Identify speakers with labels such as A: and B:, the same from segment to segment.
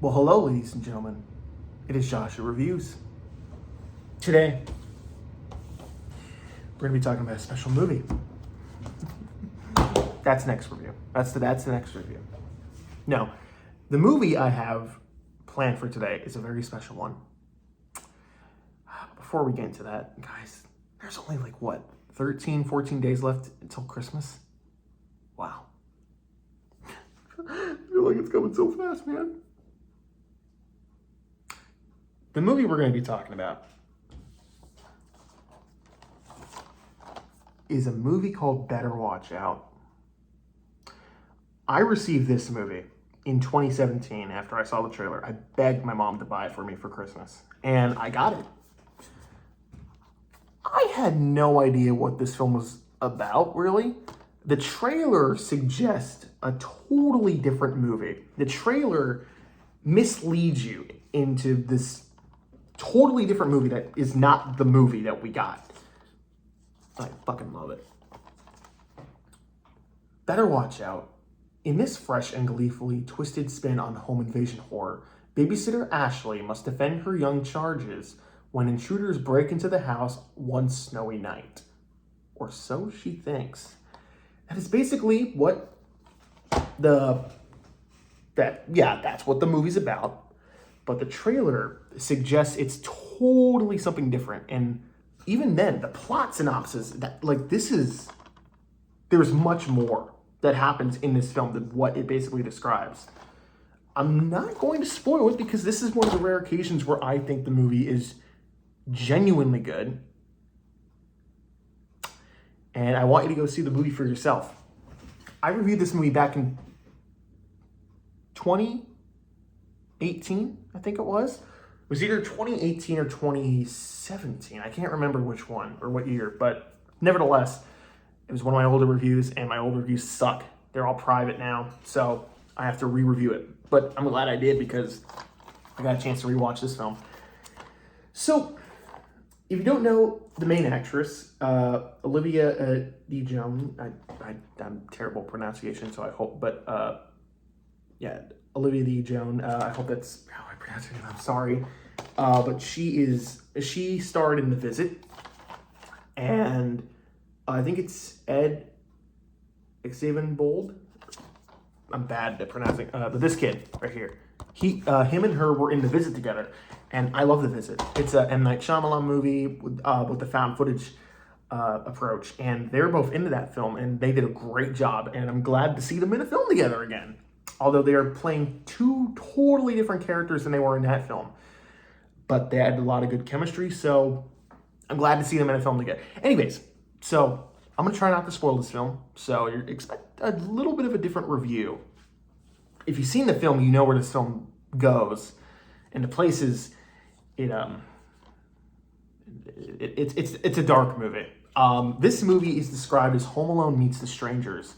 A: Well, hello, ladies and gentlemen. It is Joshua Reviews. Today, we're going to be talking about a special movie. That's next review. That's the next review. No, the movie I have planned for today is a very special one. Before we get into that, guys, there's only 13, 14 days left until Christmas. Wow. I feel like it's coming so fast, man. The movie we're going to be talking about is a movie called Better Watch Out. I received this movie in 2017 after I saw the trailer. I begged my mom to buy it for me for Christmas, and I got it. I had no idea what this film was about, really. The trailer suggests a totally different movie. The trailer misleads you into this totally different movie that is not the movie that we got. I fucking love it. Better Watch Out. In this fresh and gleefully twisted spin on home invasion horror, babysitter Ashley must defend her young charges when intruders break into the house one snowy night. Or so she thinks. That is basically what that's what the movie's about. But the trailer suggests it's totally something different. And even then, the plot synopsis, there's much more that happens in this film than what it basically describes. I'm not going to spoil it because this is one of the rare occasions where I think the movie is genuinely good. And I want you to go see the movie for yourself. I reviewed this movie back in 2018, I think it was. It was either 2018 or 2017. I can't remember which one or what year, but nevertheless, it was one of my older reviews, and my old reviews suck. They're all private now, so I have to re-review it. But I'm glad I did because I got a chance to rewatch this film. So, if you don't know the main actress, Olivia DeJonge, I'm terrible pronunciation, so I hope, but Olivia DeJonge, I hope that's how I pronounce her name, I'm sorry. But she starred in The Visit, and I think it's Ed Xavier-Bold. I'm bad at pronouncing, but this kid right here, him and her were in The Visit together, and I love The Visit. It's a M. Night Shyamalan movie with the found footage approach, and they're both into that film, and they did a great job, and I'm glad to see them in a film together again. Although they are playing two totally different characters than they were in that film. But they had a lot of good chemistry, so I'm glad to see them in a film together. Anyways, so I'm going to try not to spoil this film, so you expect a little bit of a different review. If you've seen the film, you know where this film goes, and the places it's a dark movie. This movie is described as Home Alone meets The Strangers,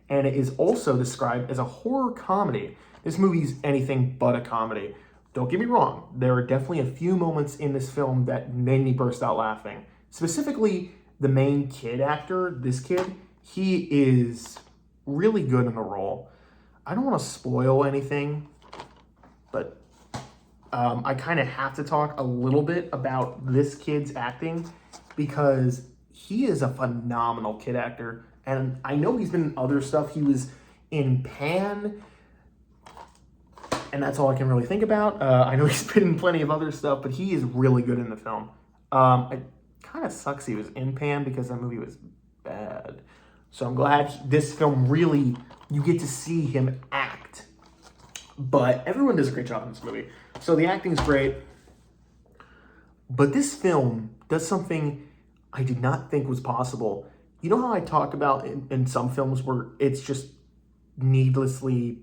A: and it is also described as a horror comedy. This movie's anything but a comedy. Don't get me wrong, there are definitely a few moments in this film that made me burst out laughing. Specifically, the main kid actor, this kid, he is really good in the role. I don't want to spoil anything, but I kind of have to talk a little bit about this kid's acting because he is a phenomenal kid actor. And I know he's been in other stuff. He was in Pan, and that's all I can really think about. I know he's been in plenty of other stuff, but he is really good in the film. It kind of sucks he was in Pan because that movie was bad. So I'm glad this film really, you get to see him act. But everyone does a great job in this movie. So the acting is great. But this film does something I did not think was possible. You know how I talk about in some films where it's just needlessly,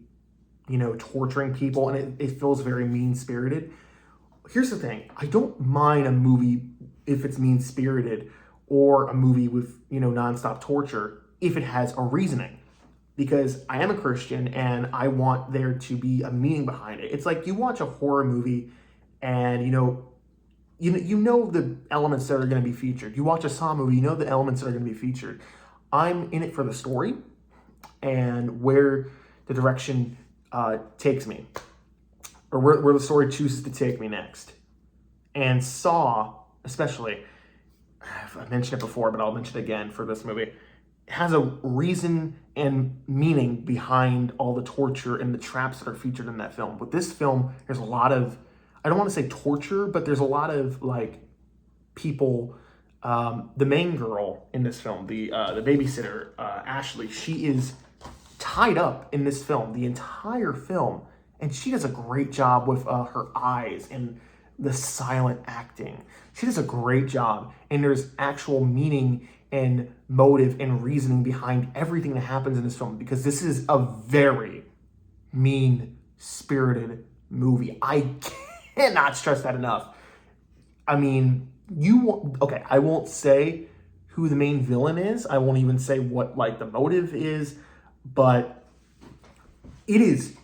A: torturing people and it feels very mean-spirited? Here's the thing. I don't mind a movie if it's mean-spirited or a movie with, nonstop torture if it has a reasoning. Because I am a Christian and I want there to be a meaning behind it. It's like you watch a horror movie and, you know the elements that are going to be featured. You watch a Saw movie, you know the elements that are going to be featured. I'm in it for the story and where the direction takes me. or where the story chooses to take me next. And Saw, especially, I've mentioned it before, but I'll mention it again for this movie, has a reason and meaning behind all the torture and the traps that are featured in that film. With this film, there's a lot of, I don't want to say torture, but there's a lot of like people. The main girl in this film, the babysitter, Ashley, she is tied up in this film, the entire film, and she does a great job with her eyes and the silent acting. She does a great job, and there's actual meaning and motive and reasoning behind everything that happens in this film, because this is a very mean-spirited movie. I cannot stress that enough. I mean, I won't say who the main villain is. I won't even say what like the motive is, but it is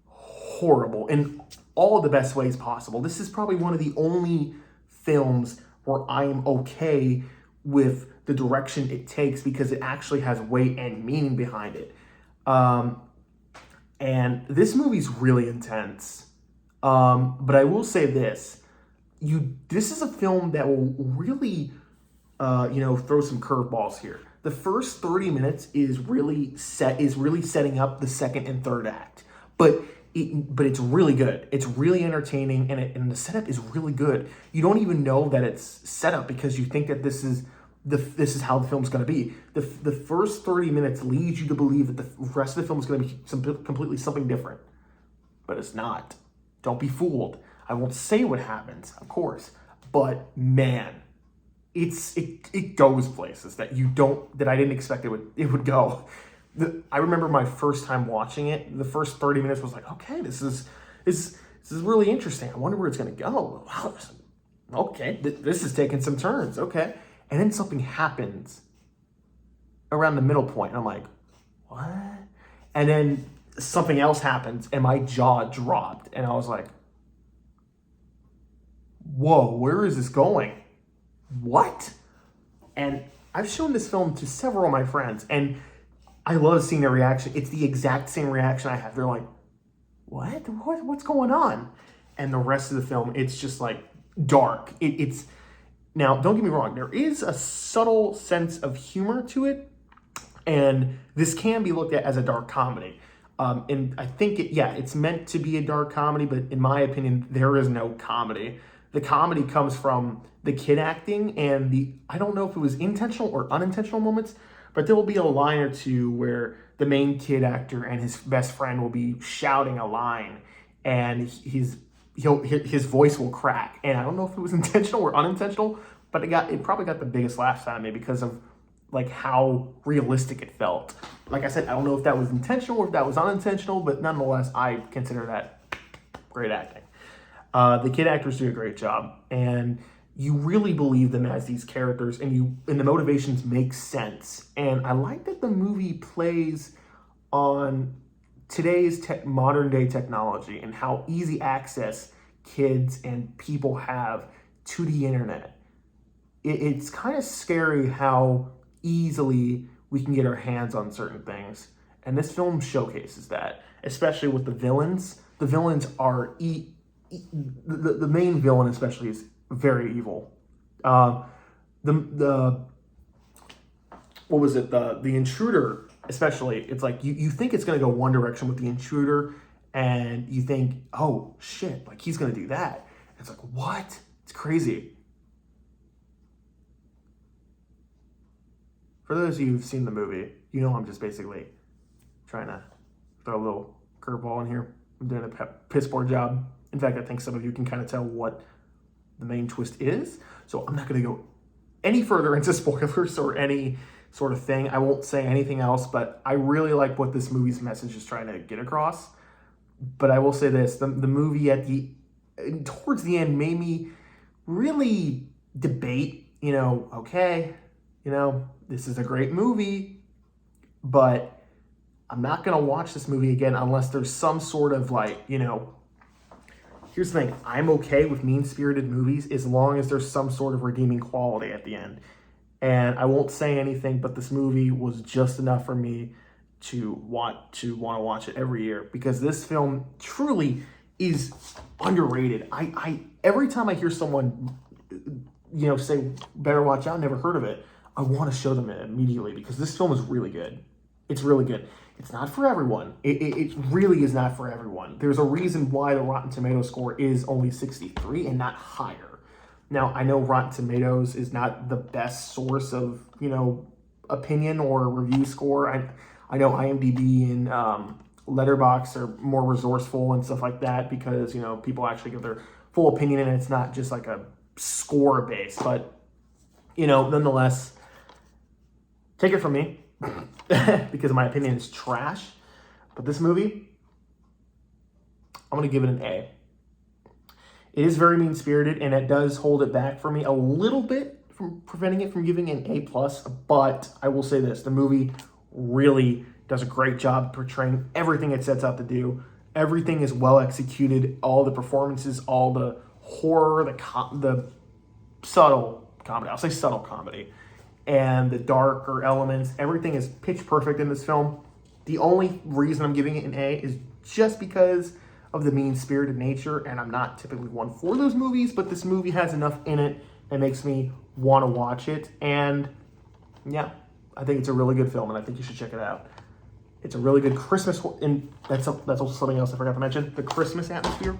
A: horrible in all the best ways possible. This is probably one of the only films where I am okay with the direction it takes, because it actually has weight and meaning behind it. And this movie's really intense. But I will say this. This is a film that will really, throw some curveballs here. The first 30 minutes is really setting up the second and third act, but it's really good. It's really entertaining, and the setup is really good. You don't even know that it's set up, because you think that this is how the film's going to be. The first 30 minutes leads you to believe that the rest of the film is going to be completely something different, but it's not. Don't be fooled. I won't say what happens, of course, but man, it goes places that I didn't expect it would go. I remember my first time watching it. The first 30 minutes was like, okay, this is really interesting. I wonder where it's going to go. Wow, okay, this is taking some turns. Okay, and then something happens around the middle point, and I'm like, what? And then something else happens, and my jaw dropped, and I was like, whoa, where is this going? What? And I've shown this film to several of my friends, and I love seeing their reaction. It's the exact same reaction I have. They're like, what? What's going on? And the rest of the film, it's just like dark. It's now, don't get me wrong, there is a subtle sense of humor to it, and this can be looked at as a dark comedy. And I think it's meant to be a dark comedy, but in my opinion, there is no comedy. The comedy comes from the kid acting and I don't know if it was intentional or unintentional moments, but there will be a line or two where the main kid actor and his best friend will be shouting a line, and his voice will crack. And I don't know if it was intentional or unintentional, but it probably got the biggest laughs out of me because of like how realistic it felt. Like I said, I don't know if that was intentional or if that was unintentional, but nonetheless, I consider that great acting. The kid actors do a great job, and you really believe them as these characters, and the motivations make sense. And I like that the movie plays on today's modern day technology and how easy access kids and people have to the internet. It's kind of scary how easily we can get our hands on certain things, and this film showcases that, especially with the villains. The villains are the main villain especially is very evil. The intruder especially, it's like you think it's going to go one direction with the intruder, and you think, oh shit, like he's going to do that. It's like, what? It's crazy. For those of you who've seen the movie, you know I'm just basically trying to throw a little curveball in here. I'm doing a piss poor job. In fact, I think some of you can kind of tell what the main twist is. So I'm not going to go any further into spoilers or any sort of thing. I won't say anything else, but I really like what this movie's message is trying to get across. But I will say this, the movie towards the end made me really debate, this is a great movie, but I'm not going to watch this movie again unless there's some sort of here's the thing. I'm okay with mean-spirited movies as long as there's some sort of redeeming quality at the end. And I won't say anything, but this movie was just enough for me to want to watch it every year, because this film truly is underrated. I every time I hear someone, say better watch out, never heard of it, I want to show them it immediately, because this film is really good. It's really good. It's not for everyone. It really is not for everyone. There's a reason why the Rotten Tomatoes score is only 63 and not higher. Now, I know Rotten Tomatoes is not the best source of, opinion or review score. I know IMDb and Letterboxd are more resourceful and stuff like that, because, people actually give their full opinion and it's not just like a score base. But, nonetheless, take it from me because my opinion is trash. But this movie, I'm going to give it an A. It is very mean-spirited, and it does hold it back for me a little bit from preventing it from giving an A+, but I will say this, the movie really does a great job portraying everything it sets out to do. Everything is well executed, all the performances, all the horror, the subtle comedy, I'll say subtle comedy, and the darker elements, everything is pitch perfect in this film. The only reason I'm giving it an A is just because of the mean-spirited nature, and I'm not typically one for those movies, but this movie has enough in it that makes me want to watch it, and yeah, I think it's a really good film, and I think you should check it out. It's a really good Christmas, and that's also something else I forgot to mention, the Christmas atmosphere,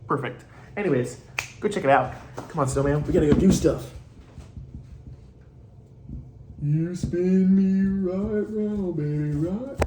A: perfect. Anyways, go check it out. Come on, Snowman, we gotta go do stuff. You spin me right round, baby, right